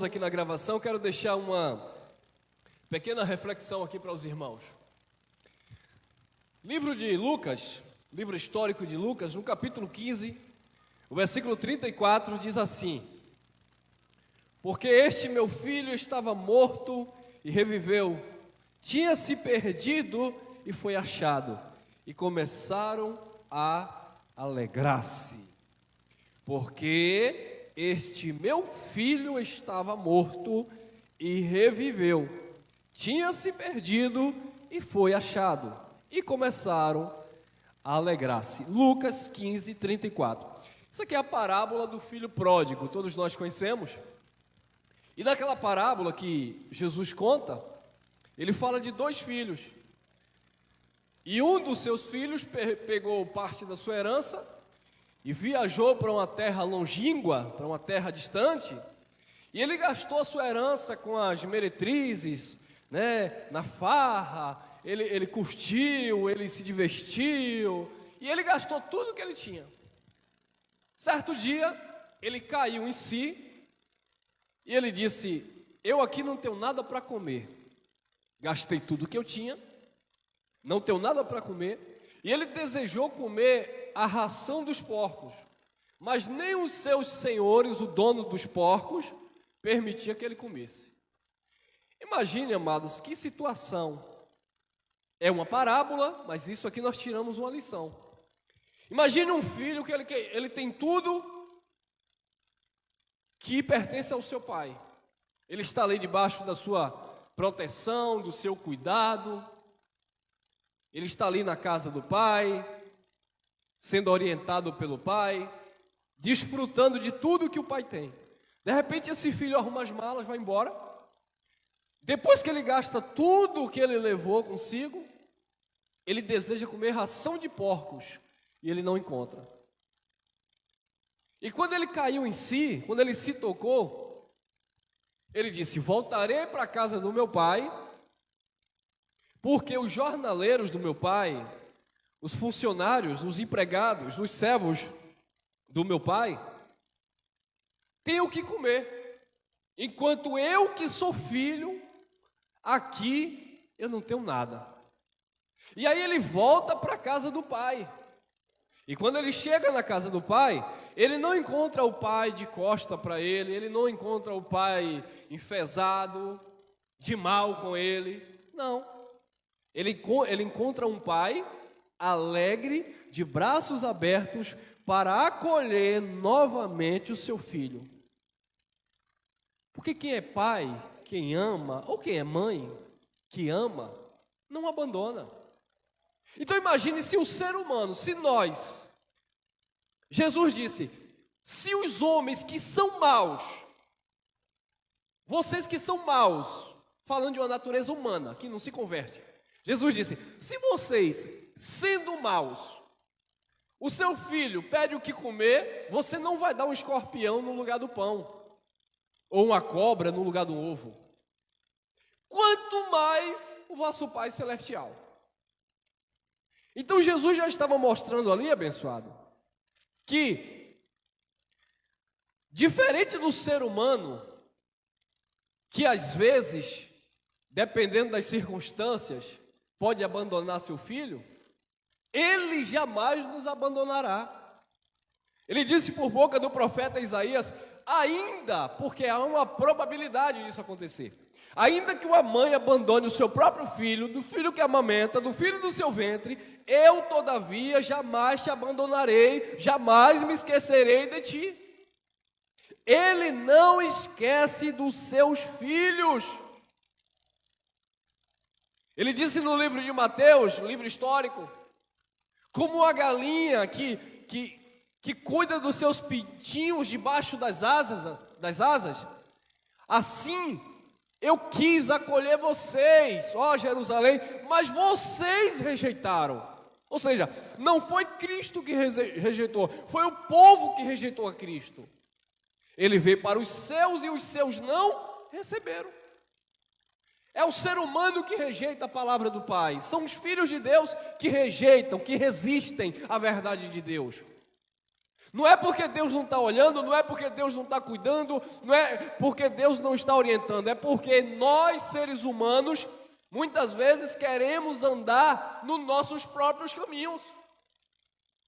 Aqui na gravação, quero deixar uma pequena reflexão aqui para os irmãos. Livro de Lucas, livro histórico de Lucas, no capítulo 15, o versículo 34 diz assim: porque este meu filho estava morto e reviveu, tinha se perdido e foi achado, e começaram a alegrar-se, porque este meu filho estava morto e reviveu, tinha se perdido e foi achado, e começaram a alegrar-se. Lucas 15, 34. Isso aqui é a parábola do filho pródigo, todos nós conhecemos. E naquela parábola que Jesus conta, ele fala de dois filhos. E um dos seus filhos pegou parte da sua herança e viajou para uma terra longínqua, para uma terra distante, e ele gastou a sua herança com as meretrizes, na farra, ele curtiu, ele se divertiu, e ele gastou tudo que ele tinha. Certo dia, ele caiu em si, e ele disse: eu aqui não tenho nada para comer, gastei tudo que eu tinha, não tenho nada para comer, e ele desejou comer a ração dos porcos, mas nem os seus senhores, o dono dos porcos, permitia que ele comesse. Imagine, amados, que situação. É uma parábola, mas isso aqui nós tiramos uma lição. Imagine um filho que ele tem tudo que pertence ao seu pai. Ele está ali debaixo da sua proteção, do seu cuidado. Ele está ali na casa do pai, sendo orientado pelo pai, desfrutando de tudo que o pai tem. De repente esse filho arruma as malas, vai embora. Depois que ele gasta tudo que ele levou consigo, ele deseja comer ração de porcos e ele não encontra. E quando ele caiu em si, quando ele se tocou, ele disse: voltarei para a casa do meu pai, porque os jornaleiros do meu pai, os funcionários, os empregados, os servos do meu pai, têm o que comer, enquanto eu que sou filho, aqui eu não tenho nada. E aí ele volta para a casa do pai, e quando ele chega na casa do pai, ele não encontra o pai de costa para ele, ele não encontra o pai enfesado, de mal com ele, não. Ele encontra um pai alegre, de braços abertos, para acolher novamente o seu filho. Porque quem é pai, quem ama, ou quem é mãe, que ama, não abandona. Então imagine se o ser humano, se nós, Jesus disse, se os homens que são maus, vocês que são maus, falando de uma natureza humana, que não se converte, Jesus disse, se vocês, sendo maus, o seu filho pede o que comer, você não vai dar um escorpião no lugar do pão, ou uma cobra no lugar do ovo. Quanto mais o vosso Pai Celestial. Então Jesus já estava mostrando ali, abençoado, que, diferente do ser humano, que às vezes, dependendo das circunstâncias, pode abandonar seu filho, ele jamais nos abandonará. Ele disse por boca do profeta Isaías, ainda, porque há uma probabilidade disso acontecer, ainda que uma mãe abandone o seu próprio filho, do filho que amamenta, do filho do seu ventre, eu todavia jamais te abandonarei, jamais me esquecerei de ti. Ele não esquece dos seus filhos. Ele disse no livro de Mateus, livro histórico, como a galinha que cuida dos seus pintinhos debaixo das asas, assim eu quis acolher vocês, ó Jerusalém, mas vocês rejeitaram. Ou seja, não foi Cristo que rejeitou, foi o povo que rejeitou a Cristo. Ele veio para os seus e os seus não receberam. É o ser humano que rejeita a palavra do Pai. São os filhos de Deus que rejeitam, que resistem à verdade de Deus. Não é porque Deus não está olhando, não é porque Deus não está cuidando, não é porque Deus não está orientando, é porque nós, seres humanos, muitas vezes queremos andar nos nossos próprios caminhos.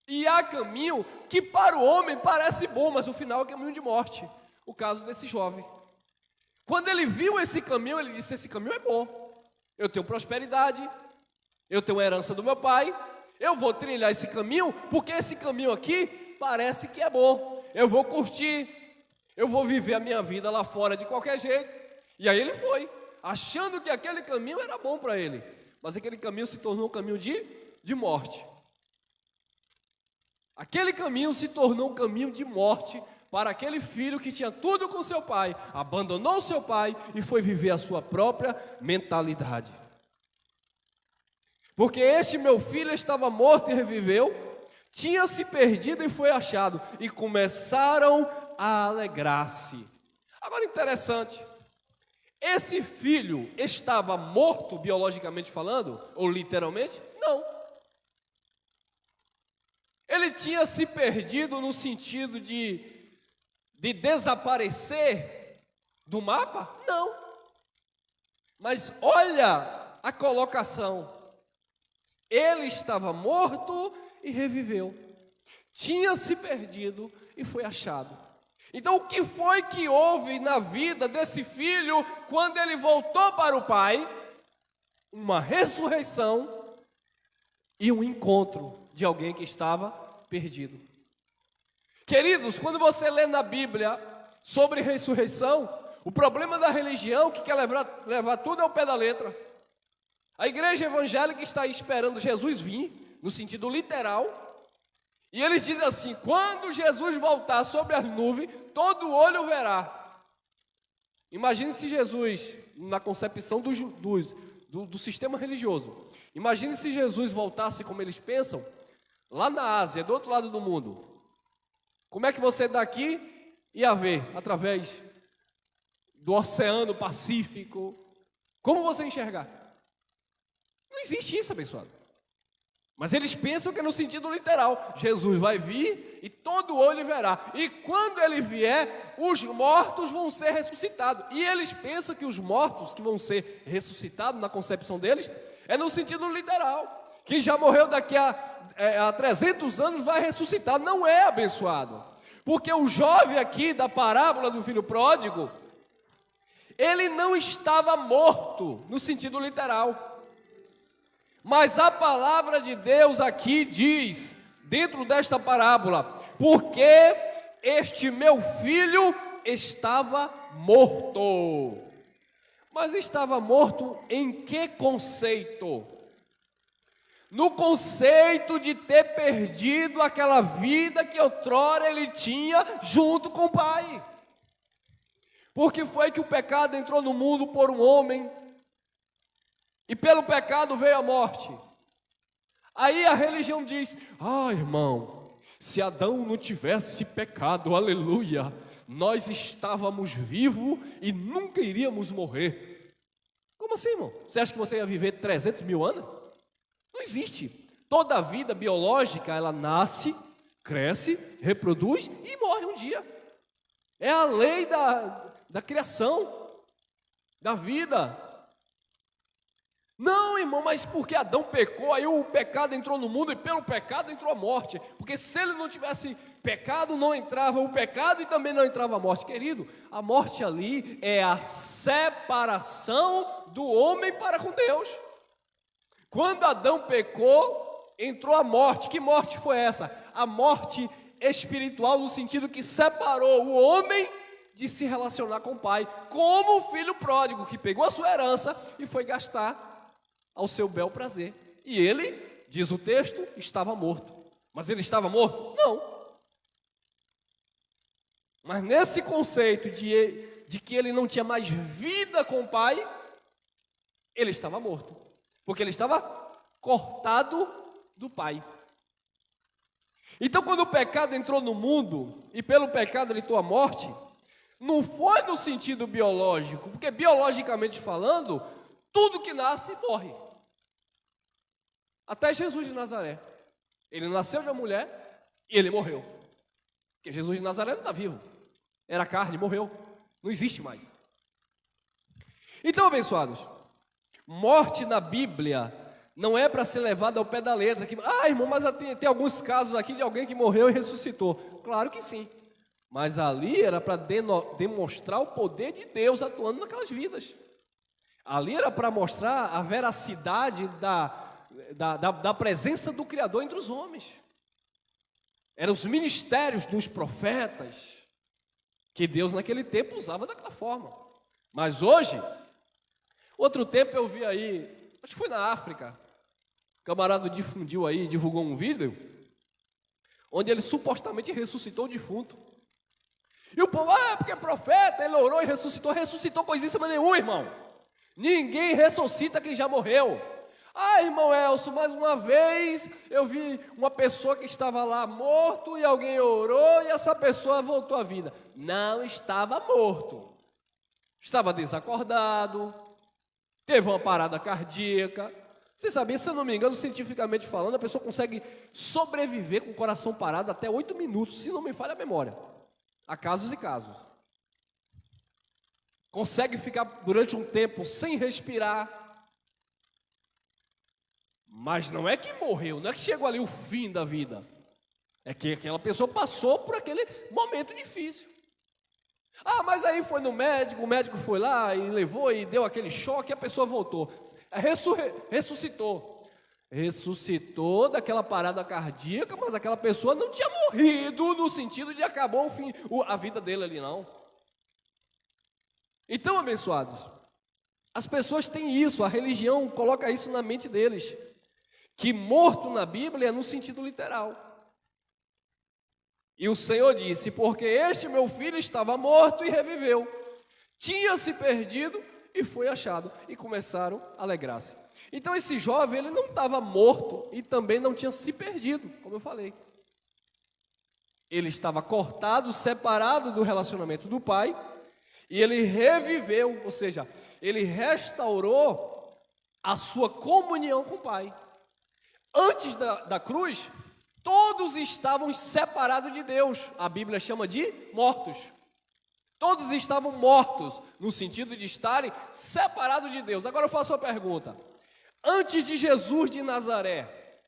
E há caminho que para o homem parece bom, mas o final é caminho de morte. O caso desse jovem. Quando ele viu esse caminho, ele disse: esse caminho é bom. Eu tenho prosperidade, eu tenho a herança do meu pai, eu vou trilhar esse caminho, porque esse caminho aqui parece que é bom. Eu vou curtir, eu vou viver a minha vida lá fora de qualquer jeito. E aí ele foi, achando que aquele caminho era bom para ele. Mas aquele caminho se tornou um caminho de morte. Aquele caminho se tornou um caminho de morte para aquele filho que tinha tudo com seu pai, abandonou seu pai e foi viver a sua própria mentalidade. Porque este meu filho estava morto e reviveu, tinha se perdido e foi achado, e começaram a alegrar-se. Agora, interessante, esse filho estava morto biologicamente falando, ou literalmente? Não. Ele tinha se perdido no sentido de desaparecer do mapa? Não. Mas olha a colocação. Ele estava morto e reviveu. Tinha se perdido e foi achado. Então, o que foi que houve na vida desse filho quando ele voltou para o pai? Uma ressurreição e um encontro de alguém que estava perdido. Queridos, quando você lê na Bíblia sobre ressurreição, o problema da religião que quer levar tudo ao pé da letra. A igreja evangélica está esperando Jesus vir, no sentido literal, e eles dizem assim: quando Jesus voltar sobre as nuvens, todo olho verá. Imagine se Jesus, na concepção do sistema religioso, imagine se Jesus voltasse como eles pensam, lá na Ásia, do outro lado do mundo. Como é que você daqui ia ver, através do Oceano Pacífico? Como você enxergar? Não existe isso, abençoado. Mas eles pensam que é no sentido literal. Jesus vai vir e todo olho verá. E quando ele vier, os mortos vão ser ressuscitados. E eles pensam que os mortos que vão ser ressuscitados, na concepção deles, é no sentido literal. Quem já morreu daqui há 300 anos vai ressuscitar. Não é, abençoado. Porque o jovem aqui da parábola do filho pródigo, ele não estava morto no sentido literal. Mas a palavra de Deus aqui diz, dentro desta parábola: porque este meu filho estava morto. Mas estava morto em que conceito? No conceito de ter perdido aquela vida que outrora ele tinha junto com o Pai. Porque foi que o pecado entrou no mundo por um homem, e pelo pecado veio a morte. Aí a religião diz: irmão, se Adão não tivesse pecado, aleluia, nós estávamos vivos e nunca iríamos morrer. Como assim, irmão? Você acha que você ia viver 300 mil anos? Não existe. Toda a vida biológica, ela nasce, cresce, reproduz e morre um dia. É a lei da criação, da vida. Não, irmão, mas porque Adão pecou, aí o pecado entrou no mundo e pelo pecado entrou a morte. Porque se ele não tivesse pecado, não entrava o pecado e também não entrava a morte. Querido, a morte ali é a separação do homem para com Deus. Quando Adão pecou, entrou a morte. Que morte foi essa? A morte espiritual, no sentido que separou o homem de se relacionar com o Pai, como o filho pródigo que pegou a sua herança e foi gastar ao seu bel prazer. E ele, diz o texto, estava morto. Mas ele estava morto? Não. Mas nesse conceito de que ele não tinha mais vida com o Pai, ele estava morto. Porque ele estava cortado do Pai. Então, quando o pecado entrou no mundo, e pelo pecado ele entrou a morte, não foi no sentido biológico, porque biologicamente falando, tudo que nasce morre. Até Jesus de Nazaré. Ele nasceu de uma mulher e ele morreu. Porque Jesus de Nazaré não está vivo. Era carne, morreu. Não existe mais. Então, abençoados, morte na Bíblia não é para ser levada ao pé da letra. Irmão, mas tem alguns casos aqui de alguém que morreu e ressuscitou. Claro que sim. Mas ali era para demonstrar o poder de Deus atuando naquelas vidas. Ali era para mostrar a veracidade da presença do Criador entre os homens. Eram os ministérios dos profetas que Deus naquele tempo usava daquela forma. Mas hoje, outro tempo eu vi aí, acho que foi na África, o camarada difundiu aí, divulgou um vídeo, onde ele supostamente ressuscitou o defunto. E o povo, porque é profeta, ele orou e ressuscitou coisíssima nenhuma, irmão. Ninguém ressuscita quem já morreu. Irmão Elcio, mais uma vez eu vi uma pessoa que estava lá morto e alguém orou e essa pessoa voltou à vida. Não estava morto. Estava desacordado, teve uma parada cardíaca. Você sabia, se eu não me engano, cientificamente falando, a pessoa consegue sobreviver com o coração parado até 8 minutos, se não me falha a memória. Há casos e casos. Consegue ficar durante um tempo sem respirar. Mas não é que morreu, não é que chegou ali o fim da vida. É que aquela pessoa passou por aquele momento difícil. Mas aí foi no médico, o médico foi lá e levou e deu aquele choque e a pessoa voltou. Ressuscitou. Ressuscitou daquela parada cardíaca, mas aquela pessoa não tinha morrido no sentido de acabou a vida dele ali, não. Então, abençoados, as pessoas têm isso, a religião coloca isso na mente deles, que morto na Bíblia é no sentido literal. E o Senhor disse, porque este meu filho estava morto e reviveu, tinha se perdido e foi achado, e começaram a alegrar-se. Então esse jovem, ele não estava morto e também não tinha se perdido, como eu falei. Ele estava cortado, separado do relacionamento do pai, e ele reviveu, ou seja, ele restaurou a sua comunhão com o pai. Antes da cruz, todos estavam separados de Deus. A Bíblia chama de mortos. Todos estavam mortos, no sentido de estarem separados de Deus. Agora eu faço uma pergunta. Antes de Jesus de Nazaré,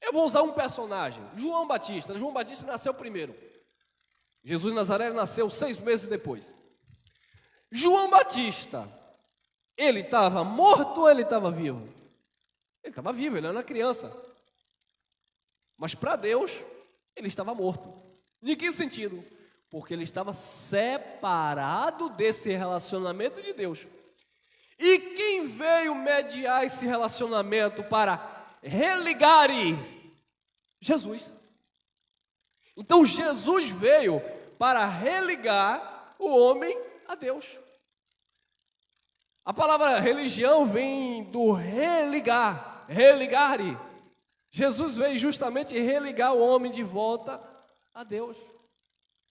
eu vou usar um personagem, João Batista. João Batista nasceu primeiro. Jesus de Nazaré nasceu 6 meses depois. João Batista, ele estava morto ou ele estava vivo? Ele estava vivo, ele era uma criança. Mas para Deus, ele estava morto. Em que sentido? Porque ele estava separado desse relacionamento de Deus. E quem veio mediar esse relacionamento para religar? Jesus. Então Jesus veio para religar o homem a Deus. A palavra religião vem do religar, religare. Jesus veio justamente religar o homem de volta a Deus.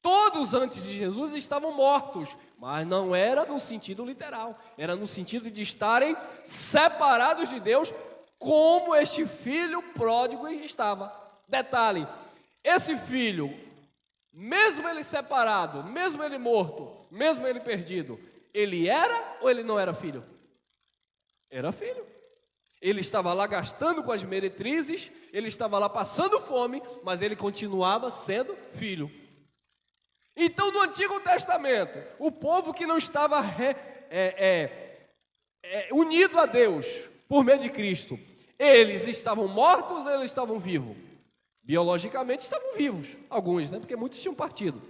Todos antes de Jesus estavam mortos, mas não era no sentido literal, era no sentido de estarem separados de Deus, como este filho pródigo estava. Detalhe, esse filho, mesmo ele separado, mesmo ele morto, mesmo ele perdido, ele era ou ele não era filho? Era filho. Ele estava lá gastando com as meretrizes, ele estava lá passando fome, mas ele continuava sendo filho. Então, no Antigo Testamento, o povo que não estava unido a Deus por meio de Cristo, eles estavam mortos ou eles estavam vivos? Biologicamente estavam vivos, alguns, né? Porque muitos tinham partido.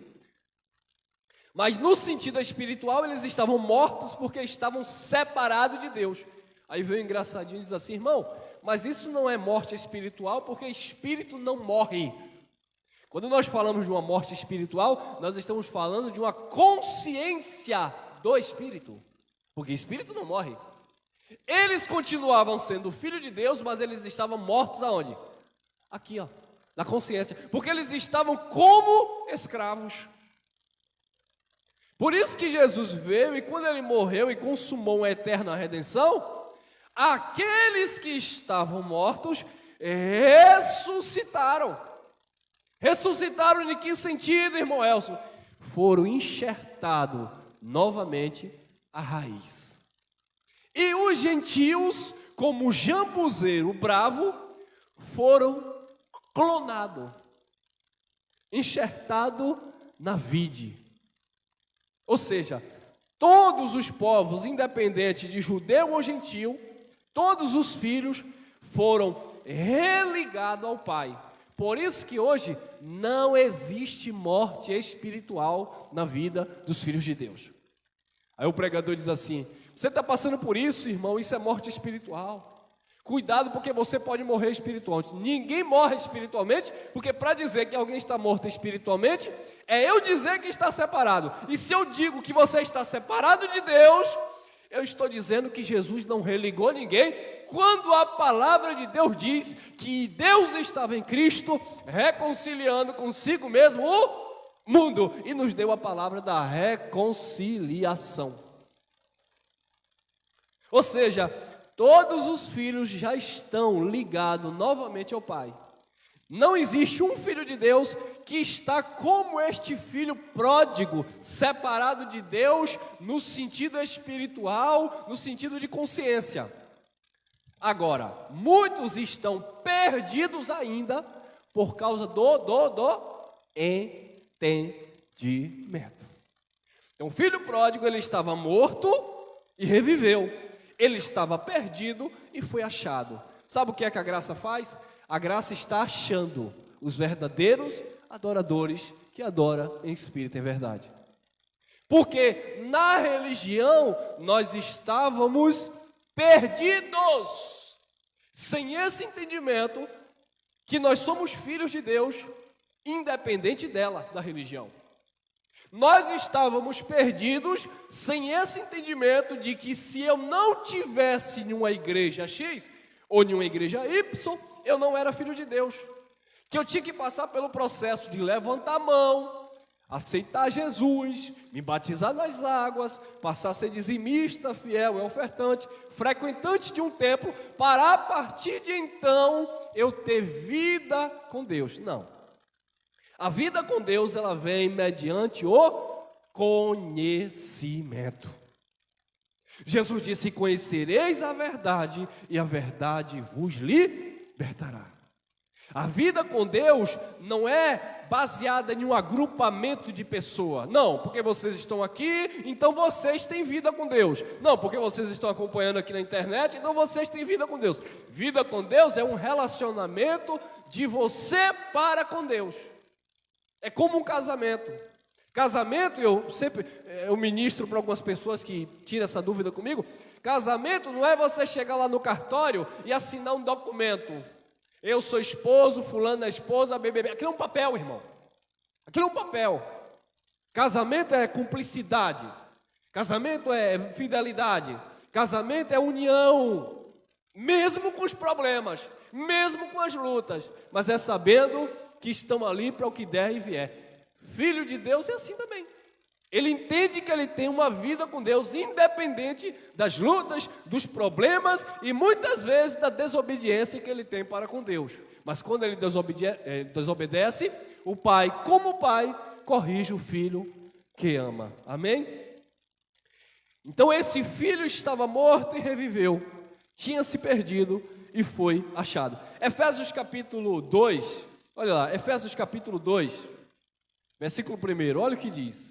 Mas no sentido espiritual, eles estavam mortos porque estavam separados de Deus. Aí veio o engraçadinho e diz assim, irmão, mas isso não é morte espiritual, porque espírito não morre. Quando nós falamos de uma morte espiritual, nós estamos falando de uma consciência do espírito, porque espírito não morre. Eles continuavam sendo filho de Deus, mas eles estavam mortos aonde? Aqui, ó, na consciência, porque eles estavam como escravos. Por isso que Jesus veio e quando ele morreu e consumou uma eterna redenção, aqueles que estavam mortos ressuscitaram. Ressuscitaram em que sentido, irmão Elson? Foram enxertados novamente a raiz. E os gentios, como o jambuzeiro bravo, foram clonados, enxertados na vide. Ou seja, todos os povos, independente de judeu ou gentil, todos os filhos foram religados ao Pai. Por isso que hoje não existe morte espiritual na vida dos filhos de Deus. Aí o pregador diz assim: você está passando por isso, irmão, isso é morte espiritual. Cuidado, porque você pode morrer espiritualmente. Ninguém morre espiritualmente, porque para dizer que alguém está morto espiritualmente, é eu dizer que está separado. E se eu digo que você está separado de Deus, eu estou dizendo que Jesus não religou ninguém, quando a palavra de Deus diz que Deus estava em Cristo, reconciliando consigo mesmo o mundo, e nos deu a palavra da reconciliação. Ou seja, todos os filhos já estão ligados novamente ao Pai. Não existe um filho de Deus que está como este filho pródigo, separado de Deus no sentido espiritual, no sentido de consciência. Agora, muitos estão perdidos ainda por causa do entendimento. Então, o filho pródigo, ele estava morto e reviveu. Ele estava perdido e foi achado. Sabe o que é que a graça faz? A graça está achando os verdadeiros adoradores que adoram em espírito e em verdade. Porque na religião nós estávamos perdidos. Sem esse entendimento que nós somos filhos de Deus, independente dela, da religião. Nós estávamos perdidos sem esse entendimento de que se eu não tivesse em uma igreja X ou em uma igreja Y, eu não era filho de Deus. Que eu tinha que passar pelo processo de levantar a mão, aceitar Jesus, me batizar nas águas, passar a ser dizimista, fiel e ofertante, frequentante de um templo, para a partir de então eu ter vida com Deus. Não. A vida com Deus, ela vem mediante o conhecimento. Jesus disse: conhecereis a verdade, e a verdade vos libertará. A vida com Deus não é baseada em um agrupamento de pessoas. Não, porque vocês estão aqui, então vocês têm vida com Deus. Não, porque vocês estão acompanhando aqui na internet, então vocês têm vida com Deus. Vida com Deus é um relacionamento de você para com Deus. É como um casamento. Casamento, eu ministro para algumas pessoas que tiram essa dúvida comigo. Casamento não é você chegar lá no cartório e assinar um documento. Eu sou esposo, fulano é esposa, bebê. Aquilo é um papel, irmão. Aquilo é um papel. Casamento é cumplicidade. Casamento é fidelidade. Casamento é união. Mesmo com os problemas, mesmo com as lutas, mas é sabendo que estão ali para o que der e vier. Filho de Deus é assim também. Ele entende que ele tem uma vida com Deus, independente das lutas, dos problemas e muitas vezes da desobediência que ele tem para com Deus. Mas quando ele desobedece, o pai, como pai, corrige o filho que ama. Amém? Então esse filho estava morto e reviveu, tinha se perdido e foi achado. Efésios capítulo 2, olha lá, Efésios capítulo 2, versículo 1, olha o que diz.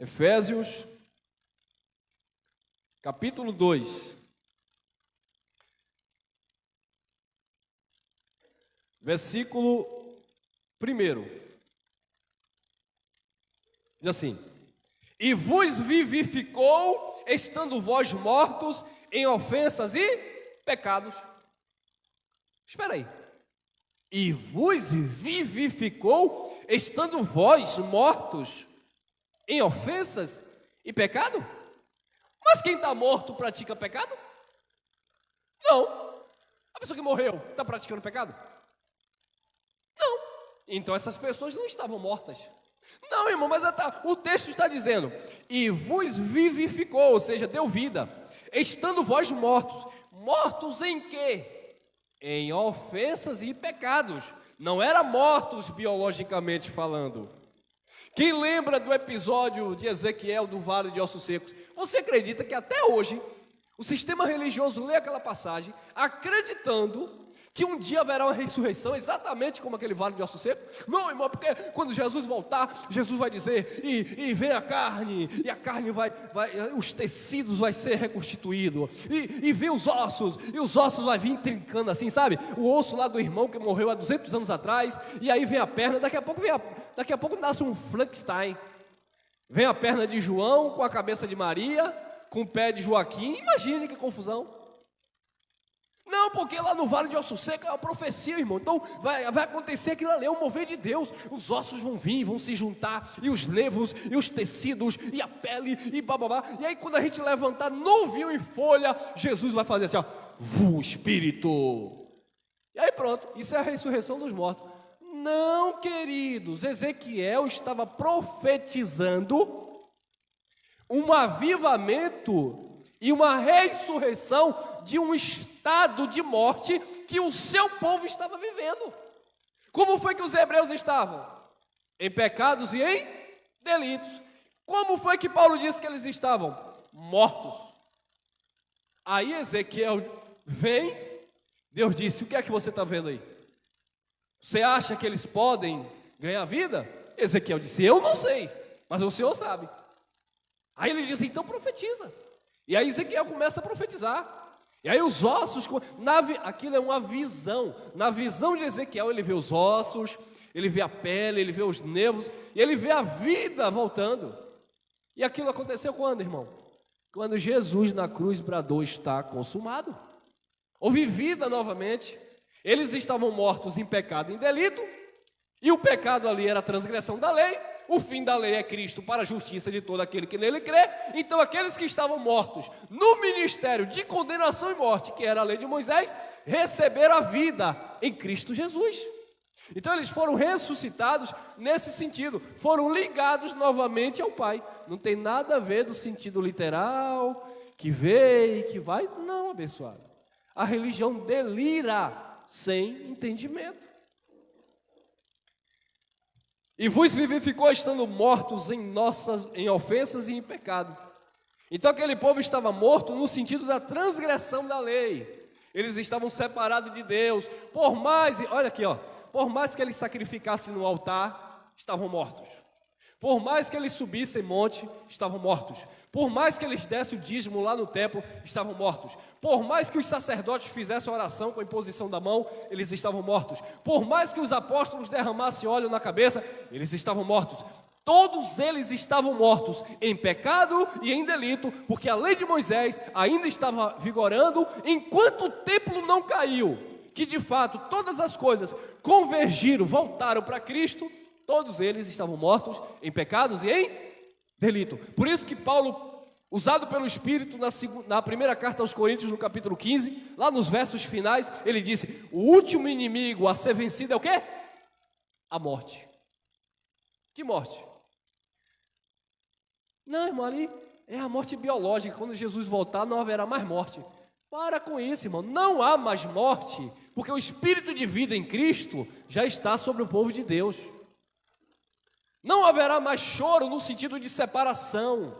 Efésios, capítulo 2, versículo 1, diz assim: e vos vivificou, estando vós mortos em ofensas e pecados. Espera aí. E vos vivificou, estando vós mortos em ofensas e pecado? Mas quem está morto pratica pecado? Não. A pessoa que morreu está praticando pecado? Não. Então essas pessoas não estavam mortas. Não, irmão, mas o texto está dizendo: e vos vivificou, ou seja, deu vida, estando vós mortos. Mortos em quê? Em ofensas e pecados. não eram mortos biologicamente falando. Quem lembra do episódio de Ezequiel do Vale de Ossos Secos? Você acredita que até hoje o sistema religioso lê aquela passagem acreditando que um dia haverá uma ressurreição exatamente como aquele vale de ossos secos? Não, irmão, porque quando Jesus voltar, Jesus vai dizer, e vem a carne, e a carne os tecidos vai ser reconstituído, e vem os ossos, e os ossos vai vir trincando assim, sabe? O osso lá do irmão que morreu há 200 anos atrás, e aí vem a perna, daqui a pouco nasce um Frankenstein. Vem a perna de João com a cabeça de Maria, com o pé de Joaquim, imagine que confusão. Não, porque lá no Vale de Ossos Secos é uma profecia, irmão. Então vai acontecer aquilo ali, é o mover de Deus. Os ossos vão vir, vão se juntar, e os nervos, e os tecidos, e a pele, e bababá. E aí quando a gente levantar novinho em folha, Jesus vai fazer assim, ó, Espírito. E aí pronto, isso é a ressurreição dos mortos. Não, queridos, Ezequiel estava profetizando um avivamento e uma ressurreição de um estado de morte que o seu povo estava vivendo. Como foi que os hebreus estavam? Em pecados e em delitos. Como foi que Paulo disse que eles estavam? Mortos. Aí Ezequiel vem, Deus disse, o que é que você está vendo aí? Você acha que eles podem ganhar vida? Ezequiel disse, eu não sei, mas o Senhor sabe. Aí ele disse, então profetiza. E aí Ezequiel começa a profetizar. E aí os ossos, aquilo é uma visão. Na visão de Ezequiel ele vê os ossos, ele vê a pele, ele vê os nervos, e ele vê a vida voltando. E aquilo aconteceu quando, irmão? Quando Jesus na cruz bradou, está consumado. Houve vida novamente. Eles estavam mortos em pecado e em delito, e o pecado ali era a transgressão da lei. O fim da lei é Cristo para a justiça de todo aquele que nele crê. Então aqueles que estavam mortos no ministério de condenação e morte, que era a lei de Moisés, receberam a vida em Cristo Jesus. Então eles foram ressuscitados nesse sentido, foram ligados novamente ao Pai. Não tem nada a ver do sentido literal, que veio e que vai. Não, abençoado. A religião delira sem entendimento. E vos vivificou estando mortos em ofensas e em pecado. Então aquele povo estava morto no sentido da transgressão da lei. Eles estavam separados de Deus. Olha aqui, por mais que eles sacrificassem no altar, estavam mortos. Por mais que eles subissem monte, estavam mortos. Por mais que eles dessem o dízimo lá no templo, estavam mortos. Por mais que os sacerdotes fizessem oração com a imposição da mão, eles estavam mortos. Por mais que os apóstolos derramassem óleo na cabeça, eles estavam mortos. Todos eles estavam mortos em pecado e em delito, porque a lei de Moisés ainda estava vigorando, enquanto o templo não caiu, que de fato todas as coisas convergiram, voltaram para Cristo. Todos eles estavam mortos em pecados e em delito. Por isso que Paulo, usado pelo Espírito, na primeira carta aos Coríntios, no capítulo 15, lá nos versos finais, ele disse, o último inimigo a ser vencido é o quê? A morte. Que morte? Não, irmão, ali é a morte biológica. Quando Jesus voltar, não haverá mais morte. Para com isso, irmão. Não há mais morte, porque o Espírito de vida em Cristo já está sobre o povo de Deus. Não haverá mais choro no sentido de separação.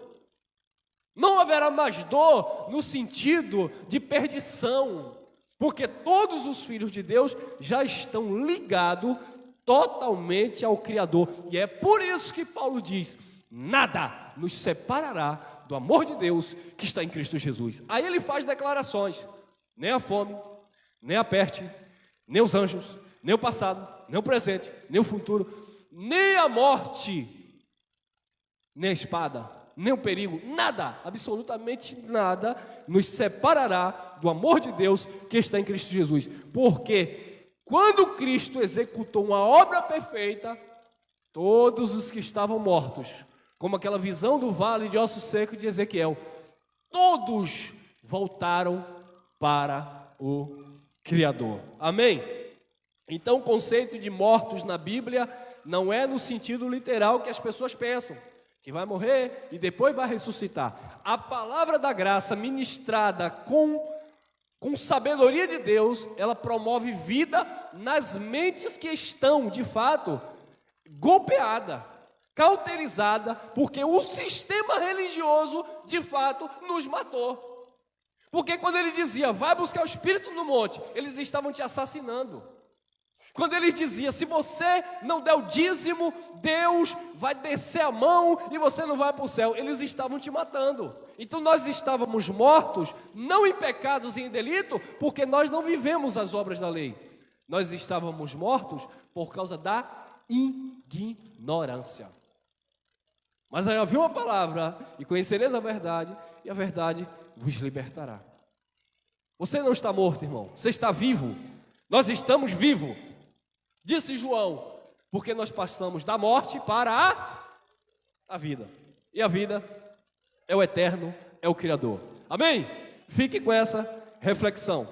Não haverá mais dor no sentido de perdição. Porque todos os filhos de Deus já estão ligados totalmente ao Criador. E é por isso que Paulo diz, nada nos separará do amor de Deus que está em Cristo Jesus. Aí ele faz declarações. Nem a fome, nem a peste, nem os anjos, nem o passado, nem o presente, nem o futuro, nem a morte, nem a espada, nem o perigo, nada, absolutamente nada, nos separará do amor de Deus que está em Cristo Jesus. Porque quando Cristo executou uma obra perfeita, todos os que estavam mortos, como aquela visão do vale de ossos secos de Ezequiel, todos voltaram para o Criador. Amém? Então o conceito de mortos na Bíblia não é no sentido literal que as pessoas pensam, que vai morrer e depois vai ressuscitar. A palavra da graça ministrada com com sabedoria de Deus, ela promove vida nas mentes que estão, de fato, golpeadas, cauterizadas, porque o sistema religioso, de fato, nos matou. Porque quando ele dizia, vai buscar o Espírito no monte, eles estavam te assassinando. Quando ele dizia, se você não der o dízimo, Deus vai descer a mão e você não vai para o céu, eles estavam te matando. Então nós estávamos mortos, não em pecados e em delito, porque nós não vivemos as obras da lei. Nós estávamos mortos por causa da ignorância. Mas aí havia uma palavra, e conhecereis a verdade, e a verdade vos libertará. Você não está morto, irmão, você está vivo. Nós estamos vivos. Disse João, porque nós passamos da morte para a vida. E a vida é o eterno, é o Criador. Amém? Fique com essa reflexão.